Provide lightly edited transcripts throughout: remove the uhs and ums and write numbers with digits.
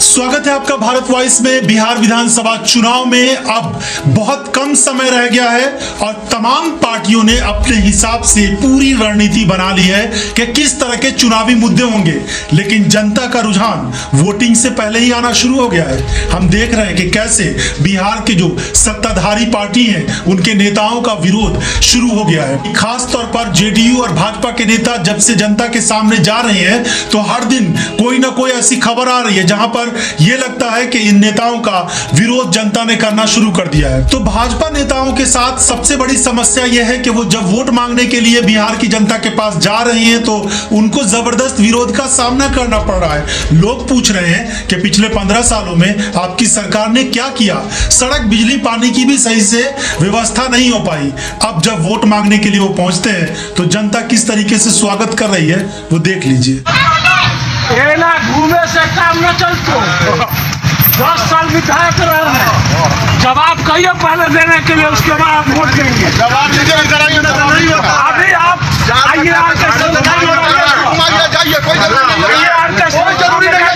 स्वागत है आपका भारत वॉइस में। बिहार विधानसभा चुनाव में अब बहुत कम समय रह गया है और तमाम पार्टियों ने अपने हिसाब से पूरी रणनीति बना ली है कि किस तरह के चुनावी मुद्दे होंगे, लेकिन जनता का रुझान वोटिंग से पहले ही आना शुरू हो गया है। हम देख रहे हैं कि कैसे बिहार के जो सत्ताधारी पार्टी हैं उनके नेताओं का विरोध शुरू हो गया है। खास तौर पर जेडीयू और भाजपा के नेता जब से जनता के सामने जा रहे हैं तो हर दिन कोई ना कोई ऐसी खबर आ रही है जहां पर यह लगता है कि इन नेताओं का विरोध जनता ने करना शुरू कर दिया है। तो भाजपा नेताओं के साथ सबसे बड़ी समस्या यह है कि वो जब वोट मांगने के लिए बिहार की जनता के पास जा रहे हैं तो उनको जबरदस्त विरोध का सामना करना पड़ रहा है। लोग पूछ रहे हैं कि पिछले 15 सालों में आपकी सरकार ने क्या किया, सड़क बिजली पानी की भी सही से व्यवस्था नहीं हो पाई। अब जब वोट मांगने के लिए वो पहुंचते हैं तो जनता किस तरीके से स्वागत कर रही है वो देख लीजिए। घूमे से काम न चलते, 10 साल विधायक रहे हैं, जवाब कहिए पहले देने के लिए, उसके बाद आप वोट देंगे। जवाब दीजिए, कराइए ना तो नहीं होगा। अभी आप आइए, जाइए, कोई जरूरी नहीं है, कोई जरूरी नहीं है,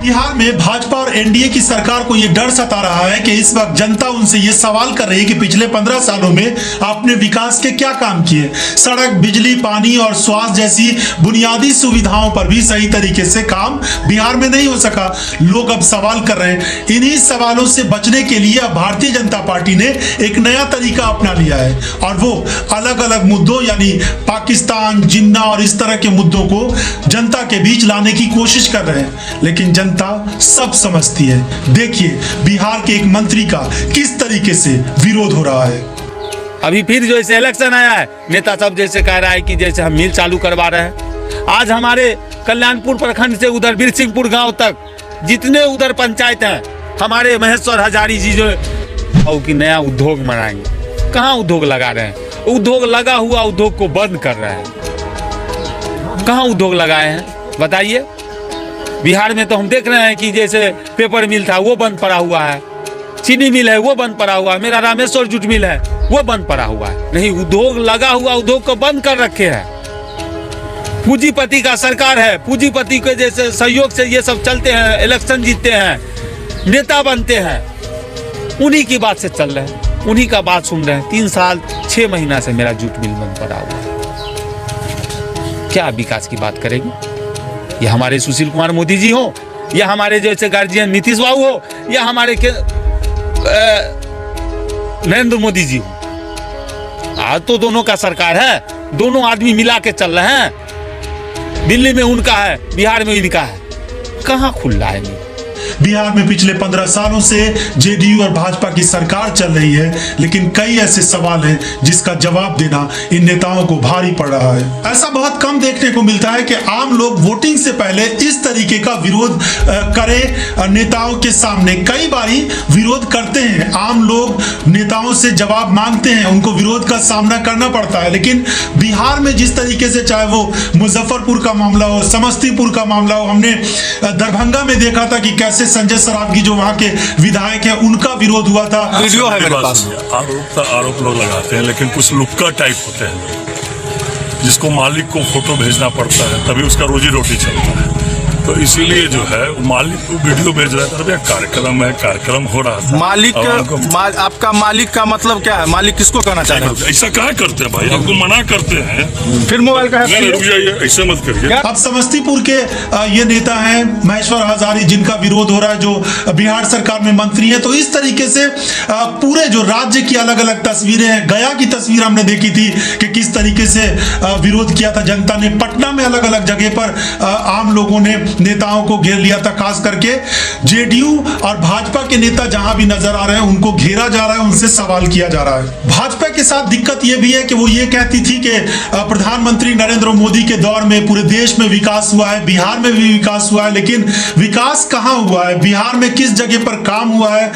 बिहार में भाजपा और एनडीए की सरकार को यह डर सता रहा है कि इस वक्त जनता उनसे यह सवाल कर रही है कि पिछले 15 सालों में आपने विकास के क्या काम किए। सड़क, बिजली, पानी और स्वास्थ्य जैसी बुनियादी सुविधाओं पर भी सही तरीके से काम बिहार में नहीं हो सका। लोग अब सवाल कर रहे हैं। इन्हीं सवालों से बचने के लिए अब भारतीय जनता पार्टी ने एक नया तरीका अपना लिया है और वो अलग अलग मुद्दों यानी पाकिस्तान, जिन्ना और इस तरह के मुद्दों को जनता के बीच लाने की कोशिश कर रहे हैं, लेकिन जनता सब समझती है। देखिए बिहार के एक मंत्री का किस तरीके से विरोध हो रहा है। अभी फिर जो ऐसे इलेक्शन आया है, नेता सब जैसे कह रहा है कि जैसे हम मिल चालू करवा रहे हैं। आज हमारे कल्याणपुर प्रखंड से उधर बिरसिंहपुर गांव तक जितने उधर पंचायत हैं, हमारे महेश्वर हजारी जी जो और कि नया उद्योग बनाएंगे। कहाँ उद्योग लगा रहे हैं? उद्योग लगा हुआ उद्योग को बंद कर रहे हैं। कहाँ उद्योग लगाए हैं बताइए? बिहार में तो हम देख रहे हैं कि जैसे पेपर मिल था वो बंद पड़ा हुआ है, चीनी मिल है वो बंद पड़ा हुआ है, मेरा रामेश्वर जूट मिल है वो बंद पड़ा हुआ है। नहीं, उद्योग लगा हुआ उद्योग को बंद कर रखे हैं। पूंजीपति का सरकार है, पूंजीपति के जैसे सहयोग से ये सब चलते हैं, इलेक्शन जीतते हैं, नेता बनते हैं, उन्हीं की बात से चल रहे हैं, उन्हीं का बात सुन रहे हैं। 3 साल 6 महीना से मेरा जूट मिल बंद पड़ा हुआ है। क्या विकास की बात करेगी? ये हमारे सुशील कुमार मोदी जी हो, या हमारे जैसे गार्जियन नीतीश बाबू हो, या हमारे नरेंद्र मोदी जी हो। आज तो दोनों का सरकार है, दोनों आदमी मिला के चल रहे हैं। दिल्ली में उनका है, बिहार में इनका है। कहाँ खुल रहा है? बिहार में पिछले 15 सालों से जेडीयू और भाजपा की सरकार चल रही है, लेकिन कई ऐसे सवाल हैं जिसका जवाब देना इन नेताओं को भारी पड़ रहा है। ऐसा बहुत कम देखने को मिलता है कि आम लोग वोटिंग से पहले इस तरीके का विरोध करें नेताओं के सामने। कई बारी विरोध करते हैं, आम लोग नेताओं से जवाब मांगते हैं, उनको विरोध का सामना करना पड़ता है। लेकिन बिहार में जिस तरीके से, चाहे वो मुजफ्फरपुर का मामला हो, समस्तीपुर का मामला हो, हमने दरभंगा में देखा था कि कैसे संजय सरावगी जो वहां के विधायक हैं उनका विरोध हुआ था। वीडियो है मेरे पास। आरोप लोग लगाते हैं, लेकिन कुछ लुक्का टाइप होते हैं जिसको मालिक को फोटो भेजना पड़ता है, तभी उसका रोजी रोटी चलता है। तो इसीलिए जो है मालिक को वीडियो भेज रहा था। कार्यक्रम है, कार्यक्रम हो रहा था। मालिक आपका मालिक का मतलब क्या है? मालिक किसको कहना चाह रहे हैं? ऐसा कहाँ करते हैं भाई? आपको मना करते हैं, फिर मोबाइल का रुक जाइए, ऐसे मत करिए। अब समस्तीपुर के ये नेता हैं महेश्वर हजारी, जिनका विरोध हो रहा है, जो बिहार सरकार में मंत्री है। तो इस तरीके से पूरे जो राज्य की अलग अलग तस्वीरें हैं। गया की तस्वीर हमने देखी थी कि किस तरीके से विरोध किया था जनता ने। पटना में अलग अलग जगह पर आम लोगों ने नेताओं को घेर लिया था। खास करके जेडीयू और भाजपा के नेता जहां भी नजर आ रहे हैं उनको घेरा जा रहा है, उनसे सवाल किया जा रहा है। भाजपा के साथ दिक्कत यह भी है कि वो ये कहती थी कि प्रधानमंत्री नरेंद्र मोदी के दौर में पूरे देश में विकास हुआ है, बिहार में भी विकास हुआ है। लेकिन विकास कहां हुआ है, बिहार में किस जगह पर काम हुआ है,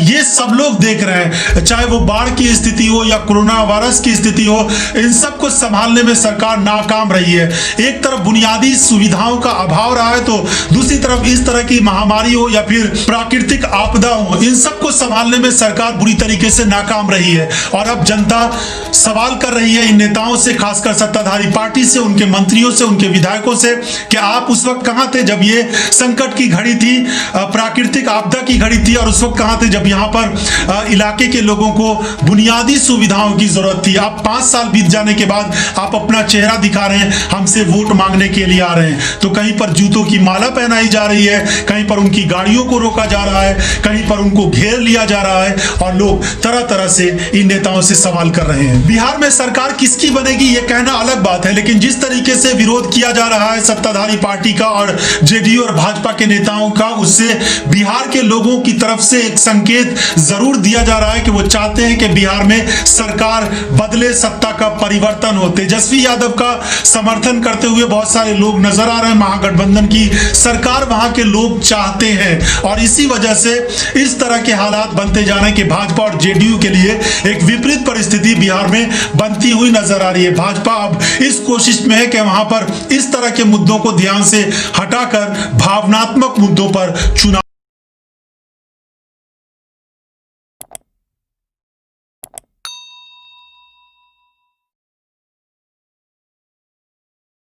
ये सब लोग देख रहे हैं। चाहे वो बाढ़ की स्थिति हो या कोरोना वायरस की स्थिति हो, इन सबको संभालने में सरकार नाकाम रही है। एक तरफ बुनियादी सुविधाओं का अभाव रहा है, तो दूसरी तरफ इस तरह की महामारी हो या फिर प्राकृतिक आपदा हो, इन सबको संभालने में सरकार बुरी तरीके से नाकाम रही है। और अब जनता सवाल कर रही है इन नेताओं से, खासकर सत्ताधारी पार्टी से, उनके मंत्रियों से, उनके विधायकों से, कि आप उस वक्त कहां थे जब ये संकट की घड़ी थी, प्राकृतिक आपदा की घड़ी थी, और उस वक्त कहां थे जब यहां पर इलाके के लोगों को बुनियादी सुविधाओं की जरूरत थी। आप 5 साल बीत जाने के बाद आप अपना चेहरा दिखा रहे हैं, हमसे वोट मांगने के लिए आ रहे हैं। तो कहीं पर जूतों की माला पहनाई जा रही है, कहीं पर उनकी गाड़ियों को रोका जा रहा है, कहीं पर उनको घेर लिया जा रहा है, और लोग तरह तरह से इन नेताओं से सवाल कर रहे हैं। बिहार में सरकार किसकी बनेगी ये कहना अलग बात है, लेकिन जिस तरीके से विरोध किया जा रहा है सत्ताधारी पार्टी का और जेडीयू और भाजपा के नेताओं का, उससे बिहार के लोगों की तरफ से एक संकेत जरूर दिया जा रहा है कि वो चाहते हैं कि बिहार में सरकार बदले, सत्ता का परिवर्तन हो। तेजस्वी यादव का समर्थन करते हुए बहुत सारे लोग नजर आ रहे हैं। महागठबंधन की सरकार वहां के लोग चाहते हैं, और इसी वजह से इस तरह के हालात बनते जा रहे हैं कि भाजपा और जेडीयू के लिए एक विपरीत परिस्थिति बिहार में बनती हुई नजर आ रही है। भाजपा अब इस कोशिश में है कि वहां पर इस तरह के मुद्दों को ध्यान से हटाकर भावनात्मक मुद्दों पर चुनाव